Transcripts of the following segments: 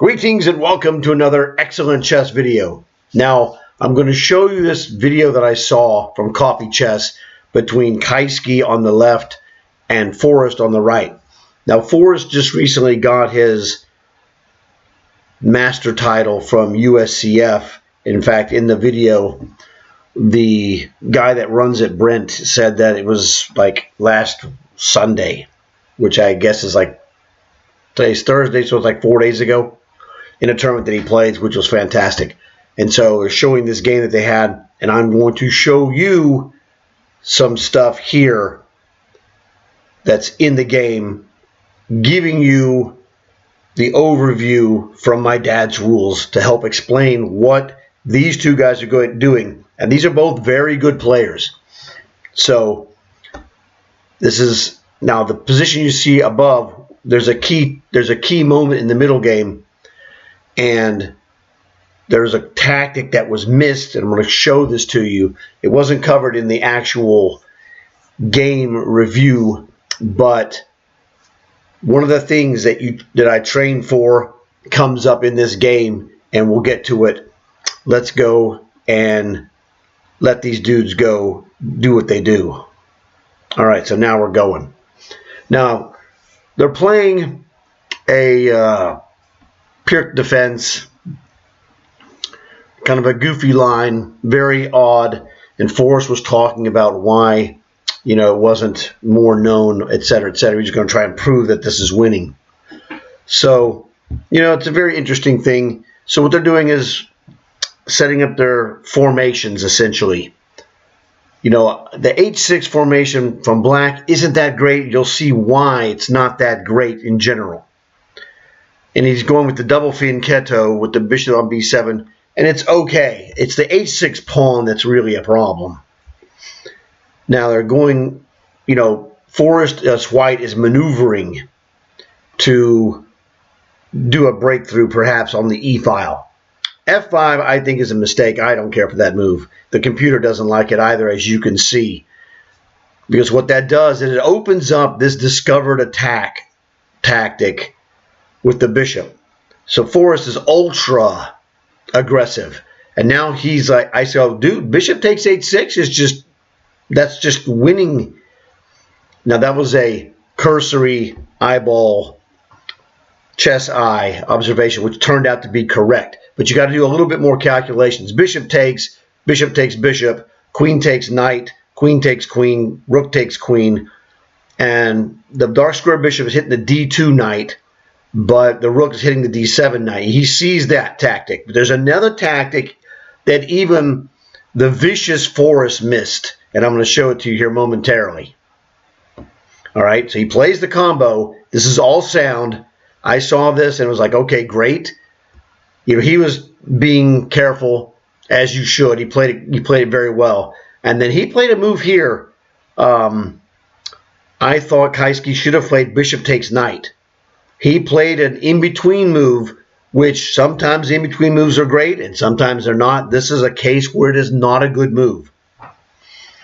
Greetings and welcome to another excellent chess video. Now, I'm going to show you this video that I saw from Coffee Chess between Kaiski on the left and Forrest on the right. Now, Forrest just recently got his master title from USCF. In fact, in the video, the guy that runs it, Brent, said that it was like last Sunday, which I guess is like, today's Thursday, so it's like 4 days ago, in a tournament that he played, which was fantastic. And so they're showing this game that they had, and I'm going to show you some stuff here that's in the game, giving you the overview from my dad's rules to help explain what these two guys are doing. And these are both very good players. So this is now the position you see above. There's a key moment in the middle game, and there's a tactic that was missed, and I'm going to show this to you. It wasn't covered in the actual game review, but one of the things that I train for comes up in this game, and we'll get to it. Let's go and let these dudes go do what they do. All right, so now we're going. Now, they're playing a pure defense, kind of a goofy line, very odd. And Forrest was talking about why, it wasn't more known, et cetera, et cetera. He's going to try and prove that this is winning. So, it's a very interesting thing. So what they're doing is setting up their formations, essentially. The H6 formation from black isn't that great. You'll see why it's not that great in general. And he's going with the double fianchetto with the bishop on b7, and it's okay. It's the h6 pawn that's really a problem. Now they're going, Forrest as white is maneuvering to do a breakthrough perhaps on the e-file. f5 I think is a mistake. I don't care for that move. The computer doesn't like it either, as you can see. Because what that does is it opens up this discovered attack tactic with the bishop. So Forrest is ultra aggressive. And now he's like, I say, oh, dude, bishop takes h6 that's just winning. Now that was a cursory eyeball chess eye observation, which turned out to be correct. But you got to do a little bit more calculations. Bishop takes bishop, queen takes knight, queen takes queen, rook takes queen. And the dark square bishop is hitting the d2 knight, but the rook is hitting the d7 knight. He sees that tactic. But there's another tactic that even the vicious Forrest missed, and I'm going to show it to you here momentarily. All right, so he plays the combo. This is all sound. I saw this and was like, okay, great. He was being careful, as you should. He played it very well. And then he played a move here. I thought Kaiski should have played bishop takes knight. He played an in-between move, which sometimes in-between moves are great and sometimes they're not. This is a case where it is not a good move.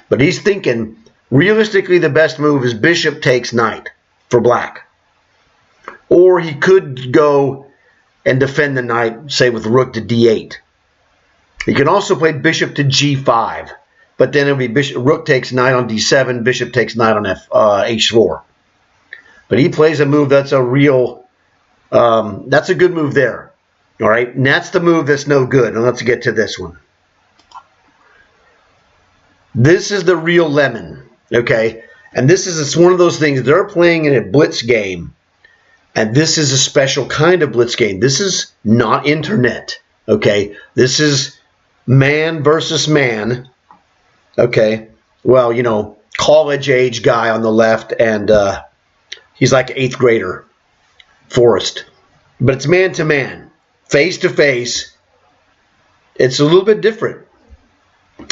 But he's thinking, realistically, the best move is bishop takes knight for black. Or he could go and defend the knight, say with rook to d8. He can also play bishop to g5, but then it'll be rook takes knight on d7, bishop takes knight on h4. But he plays a move that's a real, that's a good move there. All right, and that's the move that's no good. And let's get to this one. This is the real lemon, okay? And it's one of those things, they're playing in a blitz game. And this is a special kind of blitz game. This is not internet, okay? This is man versus man, okay? Well, college-age guy on the left, and he's like 8th grader, Forrest. But it's man-to-man, face-to-face. It's a little bit different.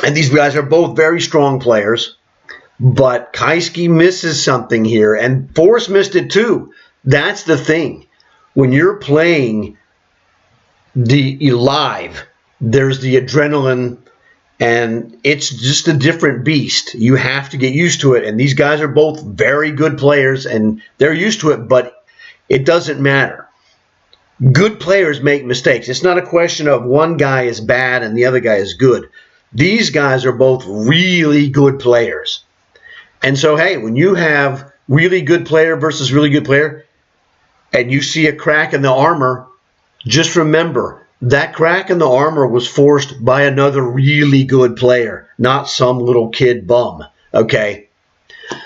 And these guys are both very strong players. But Kaiski misses something here, and Forrest missed it too. That's the thing. When you're playing live, there's the adrenaline, and it's just a different beast. You have to get used to it. And these guys are both very good players, and they're used to it, but it doesn't matter. Good players make mistakes. It's not a question of one guy is bad and the other guy is good. These guys are both really good players. And so, hey, when you have really good player versus really good player, and you see a crack in the armor, just remember that crack in the armor was forced by another really good player, not some little kid bum. Okay.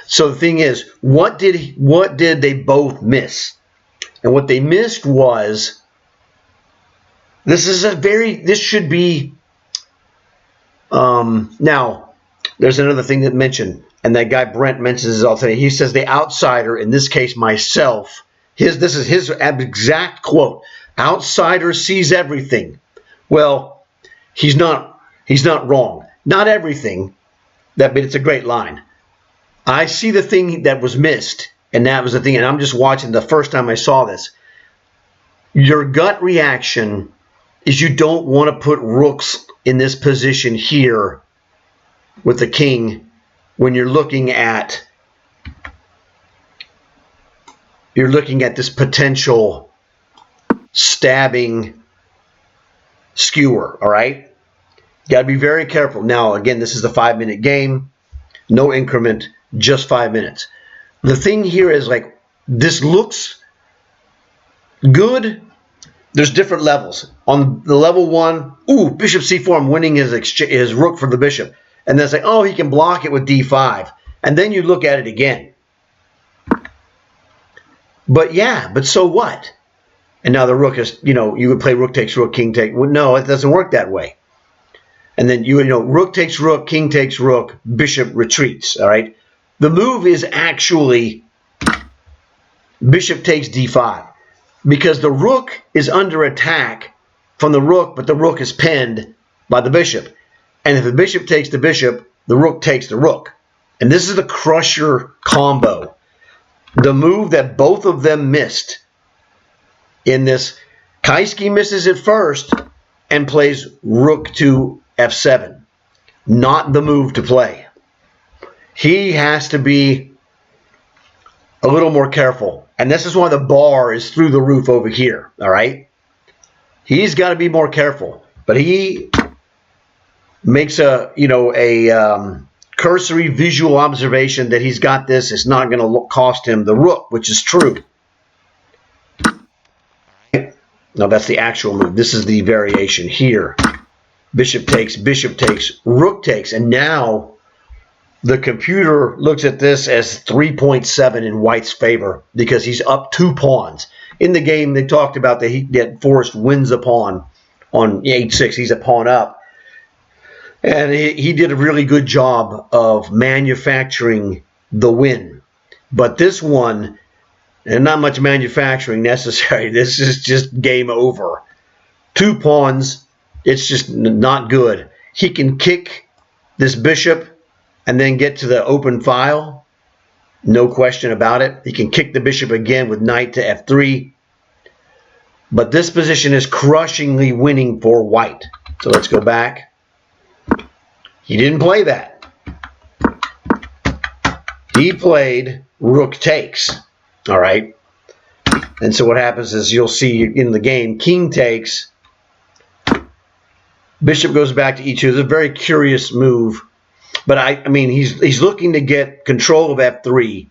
So the thing is, what did they both miss? And what they missed was, this should be, now, there's another thing that mentioned, and that guy Brent mentions this all today. He says the outsider, in this case myself, this is his exact quote, outsider sees everything. Well, he's not wrong. Not everything, but it's a great line. I see the thing that was missed, and that was the thing, and I'm just watching the first time I saw this. Your gut reaction is you don't want to put rooks in this position here with the king when you're looking at this potential stabbing skewer, all right? You got to be very careful. Now, again, this is a 5-minute game, no increment, just 5 minutes. The thing here is, like, this looks good. There's different levels. On the level 1, ooh, bishop c4, I'm winning his rook for the bishop. And then it's like, oh, he can block it with d5. And then you look at it again. But yeah, but so what? And now the rook is, you would play rook takes rook, king takes. Well, no, it doesn't work that way. And then rook takes rook, king takes rook, bishop retreats. All right. The move is actually bishop takes d5, because the rook is under attack from the rook, but the rook is pinned by the bishop. And if the bishop takes the bishop, the rook takes the rook. And this is the crusher combo. The move that both of them missed in this. Kaiski misses it first and plays rook to f7. Not the move to play. He has to be a little more careful. And this is why the bar is through the roof over here. All right? He's got to be more careful. But he makes a cursory visual observation that he's got this. It's not going to cost him the rook, which is true. Now that's the actual move. This is the variation here. Bishop takes, rook takes. And now the computer looks at this as 3.7 in White's favor because he's up 2 pawns. In the game, they talked about that Forrest wins a pawn on h6. He's a pawn up. And he did a really good job of manufacturing the win. But this one, and not much manufacturing necessary. This is just game over. 2 pawns, it's just not good. He can kick this bishop and then get to the open file. No question about it. He can kick the bishop again with knight to f3. But this position is crushingly winning for White. So let's go back. He didn't play that. He played rook takes. All right. And so what happens is you'll see in the game, king takes. Bishop goes back to e2. It's a very curious move. But I mean, he's looking to get control of f3.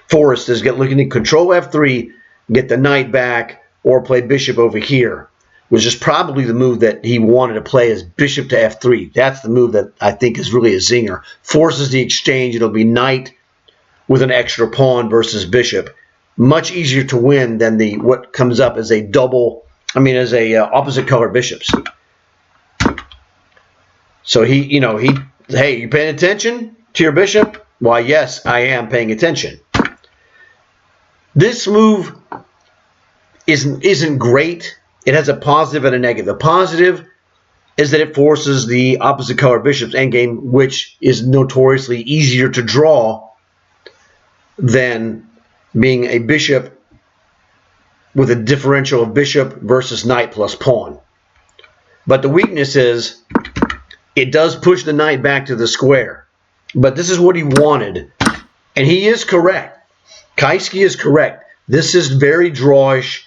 Forrest is looking to control f3, get the knight back, or play bishop over here. Which is probably the move that he wanted to play, is bishop to f3. That's the move that I think is really a zinger. Forces the exchange. It'll be knight with an extra pawn versus bishop. Much easier to win than what comes up as a opposite color bishops. So hey, you paying attention to your bishop? Why, yes, I am paying attention. This move isn't great. It has a positive and a negative. The positive is that it forces the opposite color bishop's endgame, which is notoriously easier to draw than being a bishop with a differential of bishop versus knight plus pawn. But the weakness is it does push the knight back to the square. But this is what he wanted. And he is correct. Kaiski is correct. This is very drawish.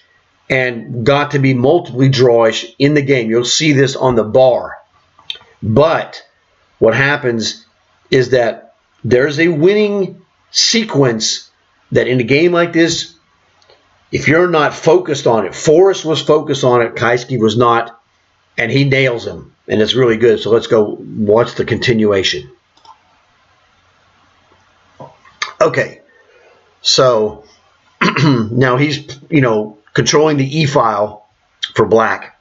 and got to be multiply drawish in the game. You'll see this on the bar. But what happens is that there's a winning sequence that in a game like this, if you're not focused on it, Forrest was focused on it, Kaiski was not, and he nails him, and it's really good. So let's go watch the continuation. Okay, so now he's, controlling the E file for black.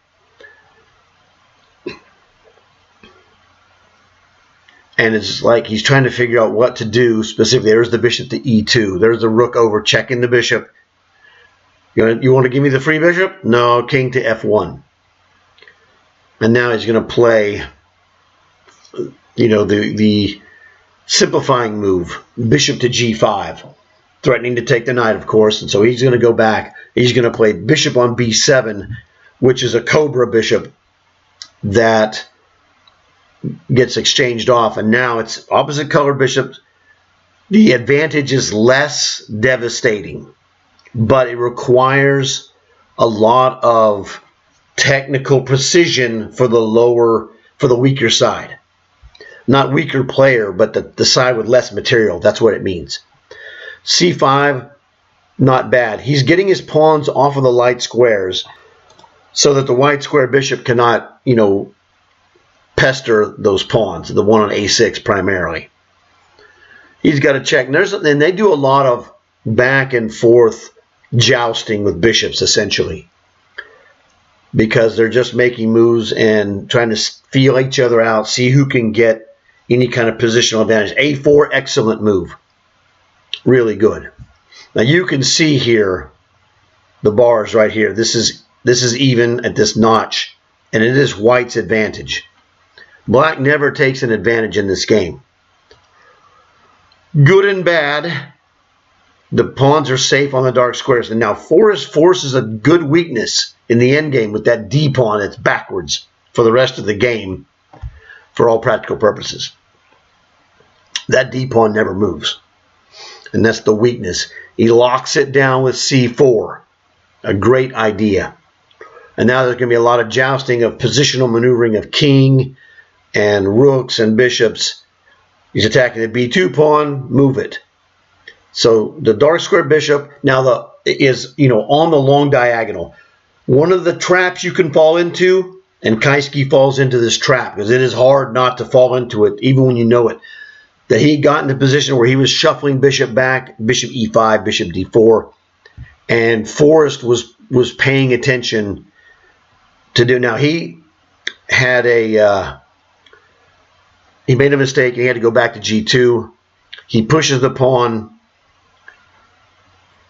And it's like he's trying to figure out what to do specifically. There's the bishop to E2. There's the rook over checking the bishop. You want to give me the free bishop? No, king to F1. And now he's going to play, the simplifying move, bishop to G5, threatening to take the knight, of course. And so he's going to go back. He's going to play bishop on B7, which is a cobra bishop that gets exchanged off. And now it's opposite color bishops. The advantage is less devastating, but it requires a lot of technical precision for the weaker side. Not weaker player, but the side with less material. That's what it means. C5, not bad. He's getting his pawns off of the light squares so that the white square bishop cannot, pester those pawns, the one on A6 primarily. He's got to check. And they do a lot of back and forth jousting with bishops, essentially, because they're just making moves and trying to feel each other out, see who can get any kind of positional advantage. A4, excellent move. Really good. Now you can see here the bars right here. This is even at this notch, and it is white's advantage. Black never takes an advantage in this game. Good and bad. The pawns are safe on the dark squares. And now Forrest forces a good weakness in the endgame with that D pawn that's backwards for the rest of the game for all practical purposes. That D pawn never moves. And that's the weakness. He locks it down with C4. A great idea. And now there's going to be a lot of jousting of positional maneuvering of king and rooks and bishops. He's attacking the B2 pawn. Move it. So the dark square bishop now is on the long diagonal. One of the traps you can fall into, and Kaiski falls into this trap because it is hard not to fall into it, even when you know it. That he got in the position where he was shuffling bishop back, bishop E5, bishop D4, and Forrest was paying attention to do. Now he had he made a mistake. He had to go back to G2. He pushes the pawn.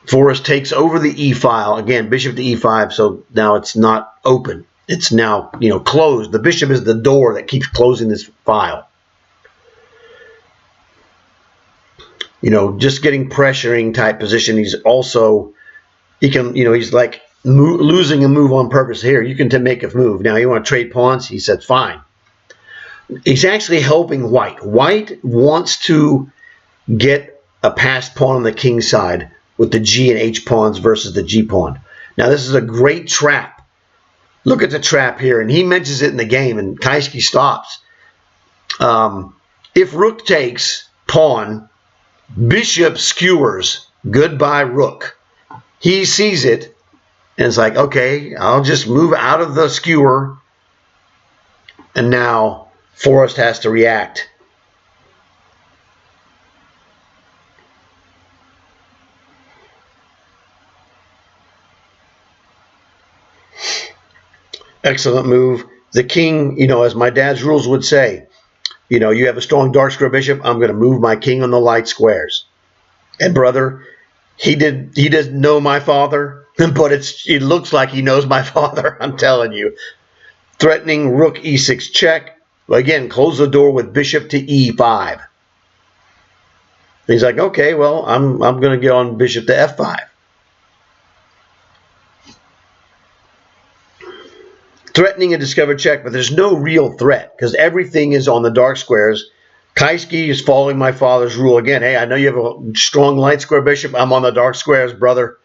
Forrest takes over the E file. Again, bishop to E5, so now it's not open. It's now, closed. The bishop is the door that keeps closing this file. Just getting pressuring type position. He's like losing a move on purpose here. You can make a move. Now, you want to trade pawns? He said, fine. He's actually helping white. White wants to get a passed pawn on the king side with the G and H pawns versus the G pawn. Now, this is a great trap. Look at the trap here, and he mentions it in the game, and Kaiski stops. If rook takes pawn, bishop skewers, goodbye rook. He sees it, and it's like, okay, I'll just move out of the skewer, and now Forrest has to react. Excellent move. The king, as my dad's rules would say, you have a strong dark square bishop, I'm going to move my king on the light squares. And brother, he doesn't know my father, but it looks like he knows my father, I'm telling you. Threatening rook E6 check. Again, close the door with bishop to E5. He's like, okay, well, I'm going to get on bishop to F5. Threatening a discovered check, but there's no real threat because everything is on the dark squares. Kaiski is following my father's rule again. Hey, I know you have a strong light square bishop. I'm on the dark squares, brother.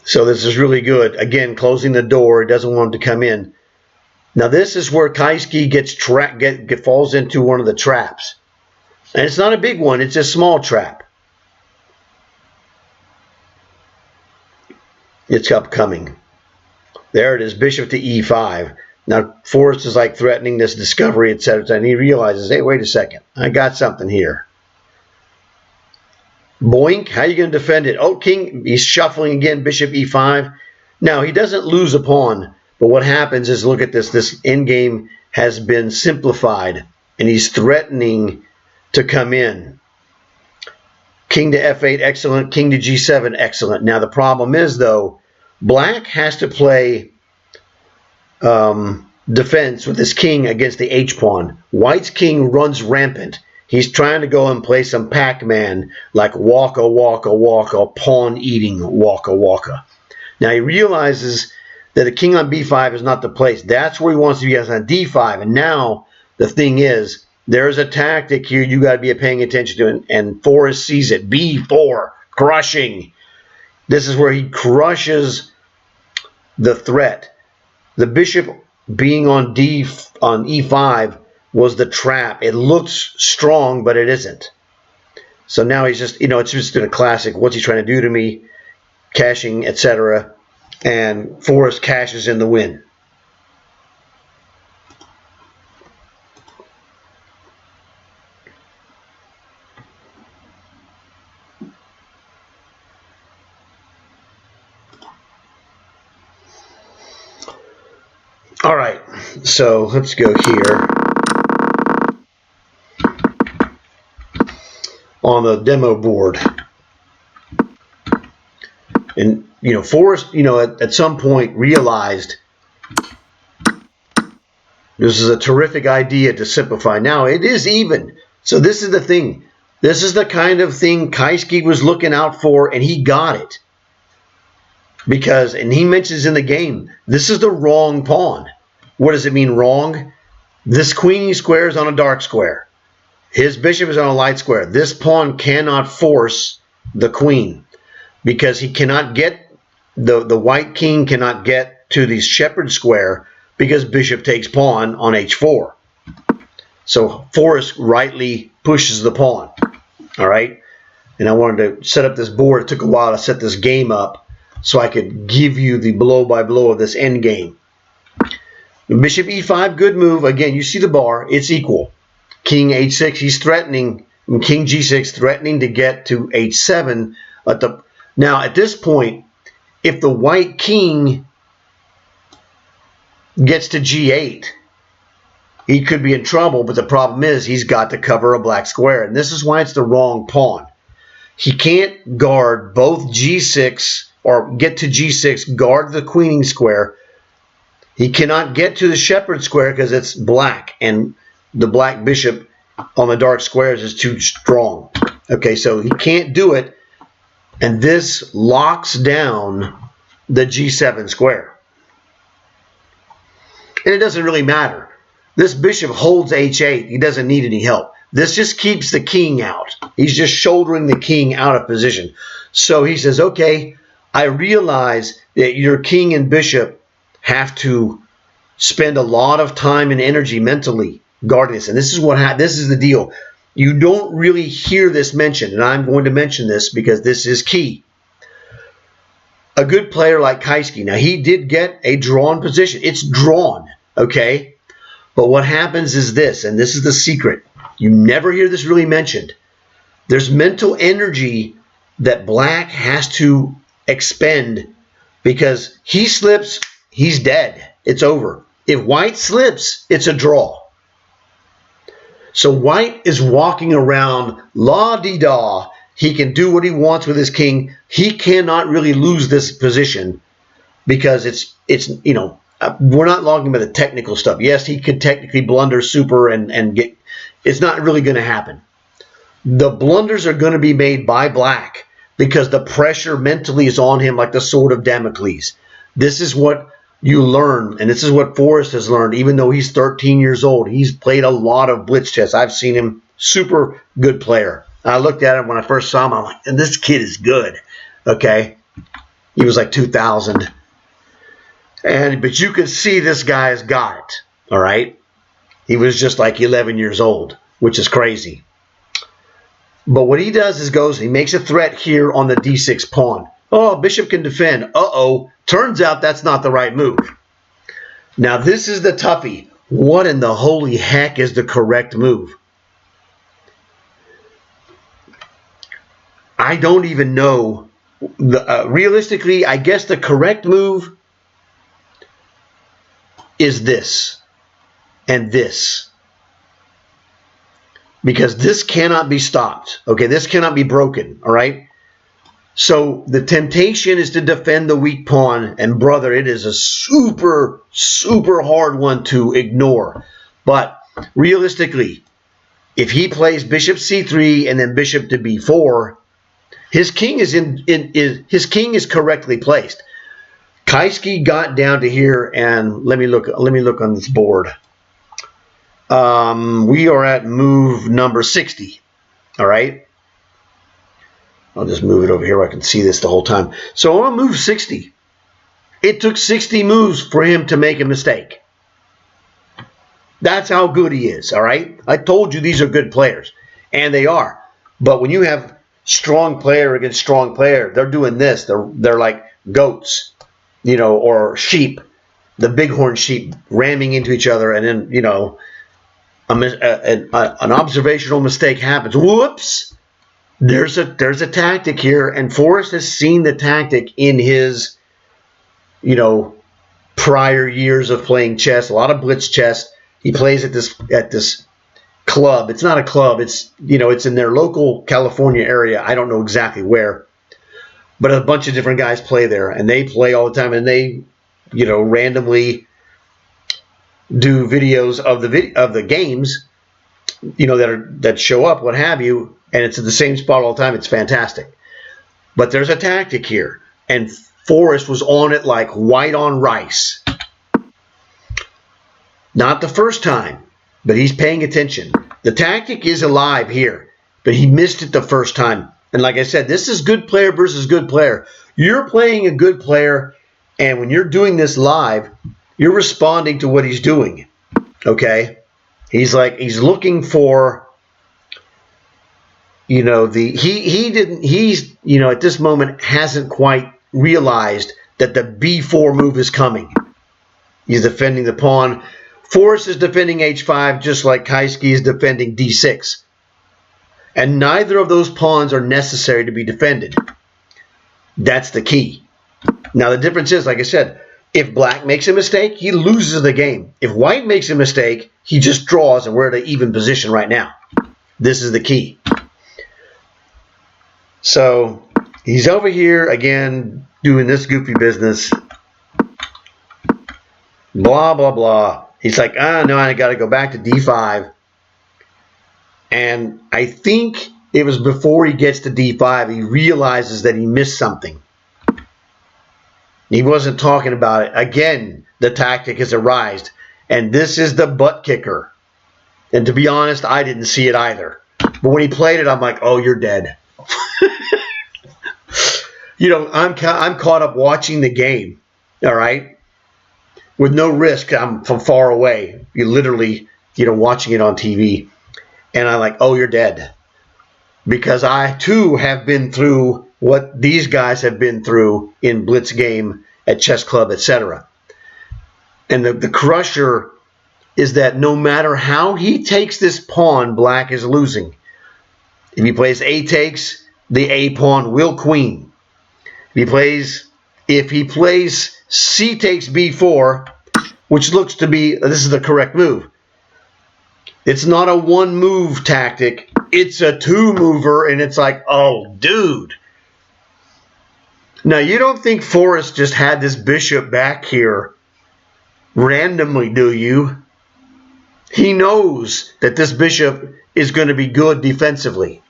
So this is really good. Again, closing the door. He doesn't want him to come in. Now this is where Kaiski falls into one of the traps. And it's not a big one. It's a small trap. It's upcoming. There it is, bishop to e5. Now Forrest is like threatening this discovery, etc. And he realizes, hey, wait a second. I got something here. Boink, how are you going to defend it? Oh, king, he's shuffling again, bishop e5. Now, he doesn't lose a pawn, but what happens is, look at this. This endgame has been simplified, and he's threatening to come in. King to f8, excellent. King to g7, excellent. Now, the problem is, though, black has to play defense with his king against the h-pawn. White's king runs rampant. He's trying to go and play some Pac-Man, like waka, waka, waka, pawn eating waka, waka. Now he realizes that a king on b5 is not the place. That's where he wants to be, on d5. And now the thing is, there's a tactic here you got to be paying attention to, and Forrest sees it. b4, crushing. This is where he crushes the threat. The bishop being on e5 was the trap. It looks strong, but it isn't. So now he's just, it's just in a classic, what's he trying to do to me? Cashing, etc. And Forrest cashes in the win. All right, so let's go here. On the demo board. And, Forrest, at some point realized this is a terrific idea to simplify. Now, it is even. So this is the thing. This is the kind of thing Kaiski was looking out for, and he got it. Because, and he mentions in the game, this is the wrong pawn. What does it mean, wrong? This queen square is on a dark square. His bishop is on a light square. This pawn cannot force the queen because he cannot get, the white king cannot get to the shepherd square because bishop takes pawn on h4. So Forrest rightly pushes the pawn. All right. And I wanted to set up this board. It took a while to set this game up so I could give you the blow by blow of this end game. Bishop e5, good move. Again, you see the bar. It's equal. King h6, he's threatening, and king g6, threatening to get to h7. Now, at this point, if the white king gets to g8, he could be in trouble, but the problem is he's got to cover a black square, and this is why it's the wrong pawn. He can't guard both g6, or get to g6, guard the queening square. He cannot get to the shepherd square because it's black, and the black bishop on the dark squares is too strong. Okay, so he can't do it, and this locks down the g7 square. And it doesn't really matter. This bishop holds h8. He doesn't need any help. This just keeps the king out. He's just shouldering the king out of position. So he says, okay, I realize that your king and bishop have to spend a lot of time and energy mentally guarding this. And this is the deal. You don't really hear this mentioned, and I'm going to mention this because this is key. A good player like Kaiski, now he did get a drawn position. It's drawn, okay? But what happens is this, and this is the secret. You never hear this really mentioned. There's mental energy that black has to expend because he slips, he's dead. It's over. If white slips, it's a draw. So white is walking around la-di-da. He can do what he wants with his king. He cannot really lose this position because it's we're not talking about the technical stuff. Yes, he could technically blunder super and get. It's not really going to happen. The blunders are going to be made by black because the pressure mentally is on him like the sword of Damocles. This is what you learn, and this is what Forrest has learned, even though he's 13 years old. He's played a lot of blitz chess. I've seen him, super good player. I looked at him when I first saw him. I'm like, and this kid is good, okay? He was like 2,000. But you could see this guy's got it, all right? He was just like 11 years old, which is crazy. But what he does is he makes a threat here on the d6 pawn. Oh, bishop can defend. Uh-oh. Turns out that's not the right move. Now, this is the toughie. What in the holy heck is the correct move? I don't even know. Realistically, I guess the correct move is this and this. Because this cannot be stopped. Okay, this cannot be broken, all right? So the temptation is to defend the weak pawn, and brother, it is a super, super hard one to ignore. But realistically, if he plays bishop c3 and then bishop to b4, his king is correctly placed. Kaiski got down to here, and let me look on this board. We are at move number 60. All right. I'll just move it over here where I can see this the whole time. So on move 60, it took 60 moves for him to make a mistake. That's how good he is, all right? I told you these are good players, and they are. But when you have strong player against strong player, they're doing this. They're like goats, or sheep, the bighorn sheep ramming into each other, and then, an observational mistake happens. Whoops! There's a tactic here, and Forrest has seen the tactic in his, prior years of playing chess. A lot of blitz chess. He plays at this club. It's not a club. It's it's in their local California area. I don't know exactly where, but a bunch of different guys play there, and they play all the time, and they, randomly do videos of the games, that show up, what have you, and it's at the same spot all the time. It's fantastic. But there's a tactic here, and Forrest was on it like white on rice. Not the first time, but he's paying attention. The tactic is alive here, but he missed it the first time. And like I said, this is good player versus good player. You're playing a good player, and when you're doing this live, you're responding to what he's doing. Okay? He's looking for, at this moment hasn't quite realized that the b4 move is coming. He's defending the pawn. Forrest is defending h5 just like Kaiski is defending d6. And neither of those pawns are necessary to be defended. That's the key. Now the difference is, like I said, if black makes a mistake, he loses the game. If white makes a mistake, he just draws, and we're at an even position right now. This is the key. So he's over here again doing this goofy business. Blah, blah, blah. He's like, no, I got to go back to d5. And I think it was before he gets to d5, he realizes that he missed something. He wasn't talking about it. Again, the tactic has arisen, and this is the butt kicker. And to be honest, I didn't see it either. But when he played it, I'm like, oh, you're dead. I'm caught up watching the game, all right, with no risk. I'm from far away. You literally, watching it on TV. And I'm like, oh, you're dead. Because I, too, have been through what these guys have been through in blitz game, at chess club, etc. And the crusher is that no matter how he takes this pawn, black is losing. If he plays a takes, the a pawn will queen. If he plays c takes b4, which looks to be, this is the correct move. It's not a one move tactic. It's a two mover, and it's like, oh, dude. Now, you don't think Forrest just had this bishop back here randomly, do you? He knows that this bishop is going to be good defensively.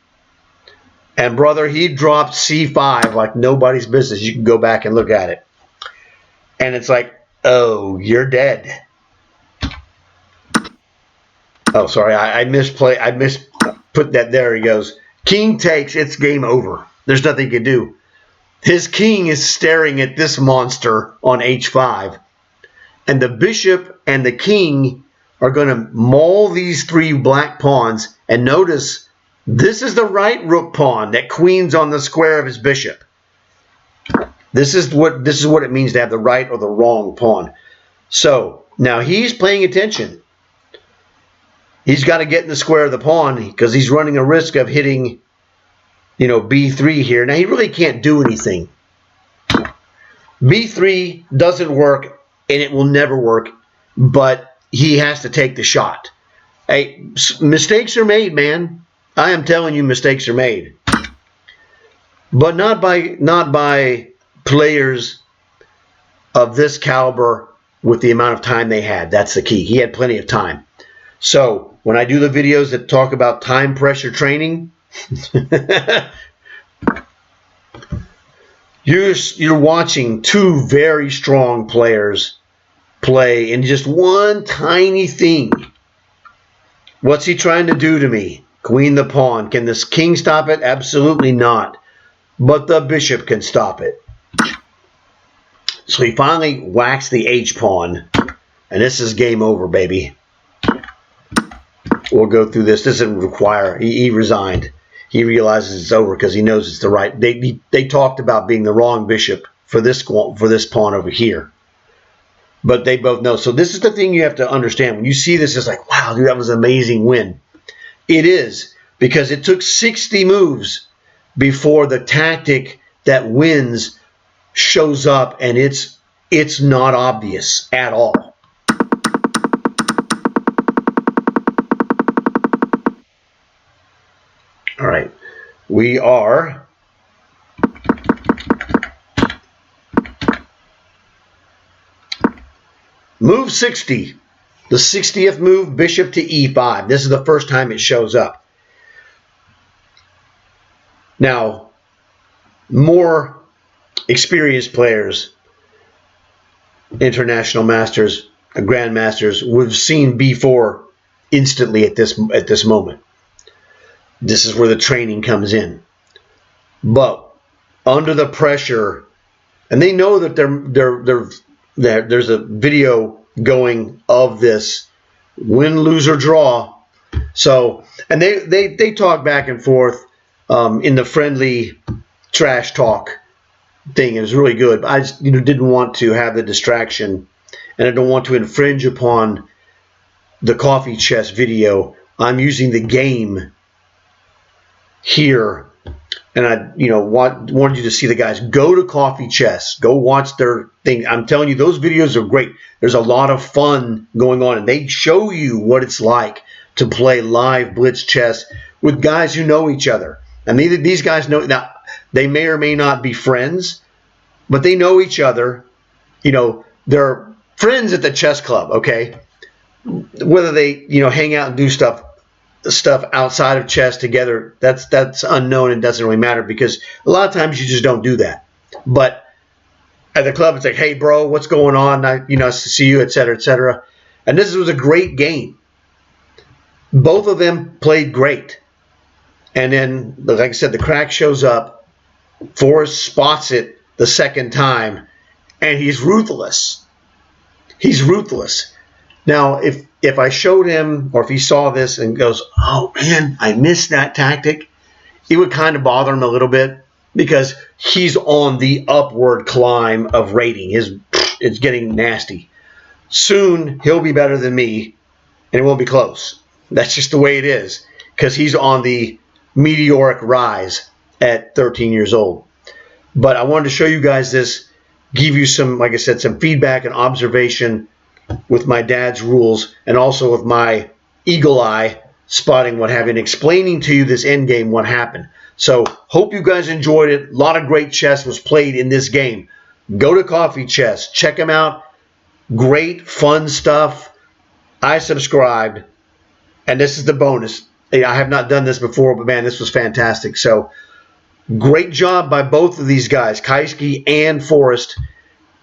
And, brother, he dropped c5 like nobody's business. You can go back and look at it. And it's like, oh, you're dead. Oh, sorry, I misput that there. He goes, king takes, it's game over. There's nothing you can do. His king is staring at this monster on h5. And the bishop and the king are going to maul these 3 black pawns. And notice, this is the right rook pawn that queen's on the square of his bishop. This is what it means to have the right or the wrong pawn. So now he's paying attention. He's got to get in the square of the pawn because he's running a risk of hitting, b3 here. Now he really can't do anything. b3 doesn't work, and it will never work, but he has to take the shot. Hey, mistakes are made, man. I am telling you, mistakes are made. But not by players of this caliber with the amount of time they had. That's the key. He had plenty of time. So when I do the videos that talk about time pressure training, you're watching 2 very strong players play in just one tiny thing. What's he trying to do to me? Queen the pawn. Can this king stop it? Absolutely not. But the bishop can stop it. So he finally whacks the h-pawn, and this is game over, baby. We'll go through this. This doesn't require. He resigned. He realizes it's over because he knows it's the right. They talked about being the wrong bishop for this pawn over here, but they both know. So this is the thing you have to understand. When you see this, it's like, wow, dude, that was an amazing win. It is, because it took 60 moves before the tactic that wins shows up, and it's not obvious at all. All right, we are move 60, the 60th move, bishop to e5. This is the first time it shows up. Now, more experienced players, international masters, grandmasters, we've seen b4 instantly at this moment. This is where the training comes in. But under the pressure, and they know that there's a video going of this win, lose, or draw. So, and they talk back and forth in the friendly trash talk thing. It was really good. But I just didn't want to have the distraction, and I don't want to infringe upon the coffee chess video. I'm using the game here, and I wanted you to see the guys. Go to Coffee Chess, go watch their thing. I'm telling you, those videos are great. There's a lot of fun going on, and they show you what it's like to play live blitz chess with guys who know each other. And these guys know. Now, they may or may not be friends, but they know each other. They're friends at the chess club, okay? Whether they hang out and do stuff outside of chess together, that's unknown and doesn't really matter, because a lot of times you just don't do that. But at the club, it's like, hey, bro, what's going on? Nice to see you, etc., etc. And this was a great game. Both of them played great. And then, like I said, the crack shows up. Forrest spots it the second time, and he's ruthless. He's ruthless. Now, if I showed him, or if he saw this and goes, oh, man, I missed that tactic, it would kind of bother him a little bit, because he's on the upward climb of rating. It's getting nasty. Soon, he'll be better than me, and it won't be close. That's just the way it is, because he's on the meteoric rise at 13 years old. But I wanted to show you guys this, give you some, like I said, some feedback and observation with my dad's rules, and also with my eagle eye spotting what have you, and explaining to you this endgame, what happened. So hope you guys enjoyed it. A lot of great chess was played in this game. Go to Coffee Chess. Check them out. Great, fun stuff. I subscribed. And this is the bonus. I have not done this before, but man, this was fantastic. So great job by both of these guys, Kaiski and Forrest.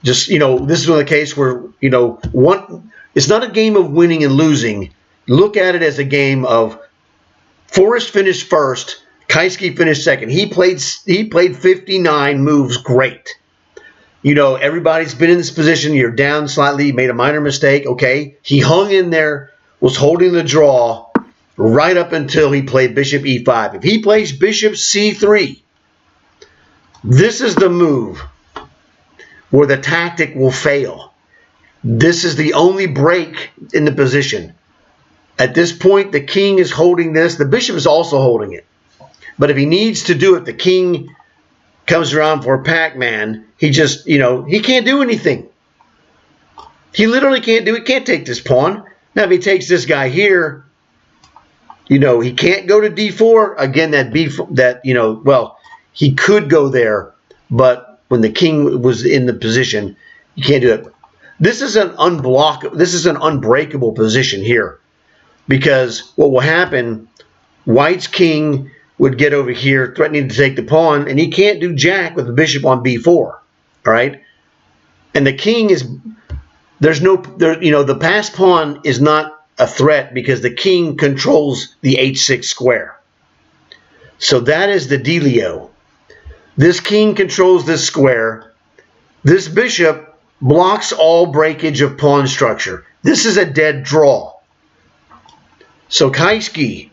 Just, this is a case where, it's not a game of winning and losing. Look at it as a game of Forrest finished first, Kaiski finished second. He played 59 moves great. You know, everybody's been in this position. You're down slightly, made a minor mistake. Okay. He hung in there, was holding the draw right up until he played bishop e5. If he plays bishop c3, this is the move where the tactic will fail. This is the only break in the position. At this point, the king is holding this. The bishop is also holding it. But if he needs to do it, the king comes around for a Pac-Man. He just, you know, he can't do anything. He literally can't do it. Can't take this pawn. Now, if he takes this guy here, you know, he can't go to d4. Again, well, he could go there, but when the king was in the position, you can't do it. This is an unbreakable position here, because what will happen, White's king would get over here threatening to take the pawn, and he can't do jack with the bishop on b4. All right? And the king is, the passed pawn is not a threat because the king controls the h6 square. So that is the dealio. This king controls this square. This bishop blocks all breakage of pawn structure. This is a dead draw. So Kaiski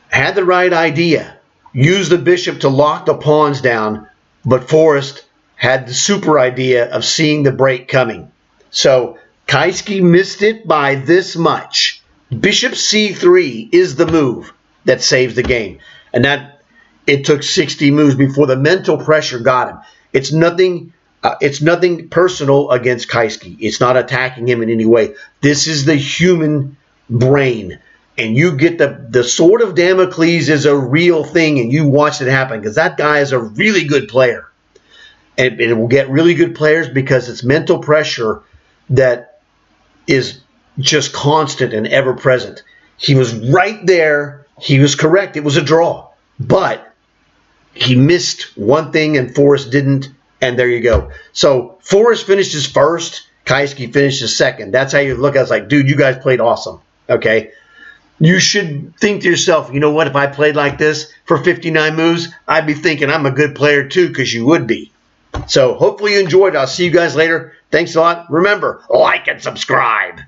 had the right idea. Used the bishop to lock the pawns down, but Forrest had the super idea of seeing the break coming. So Kaiski missed it by this much. Bishop c3 is the move that saves the game. And that it took 60 moves before the mental pressure got him. It's nothing personal against Kaiski. It's not attacking him in any way. This is the human brain. And you get the sword of Damocles is a real thing, and you watch it happen, because that guy is a really good player. And it will get really good players because it's mental pressure that is just constant and ever present. He was right there. He was correct. It was a draw. But he missed one thing and Forrest didn't, and there you go. So Forrest finished his first. Kaiski finished his second. That's how you look at it. It's like, dude, you guys played awesome. Okay? You should think to yourself, you know what, if I played like this for 59 moves, I'd be thinking I'm a good player too, because you would be. So hopefully you enjoyed. I'll see you guys later. Thanks a lot. Remember, like and subscribe.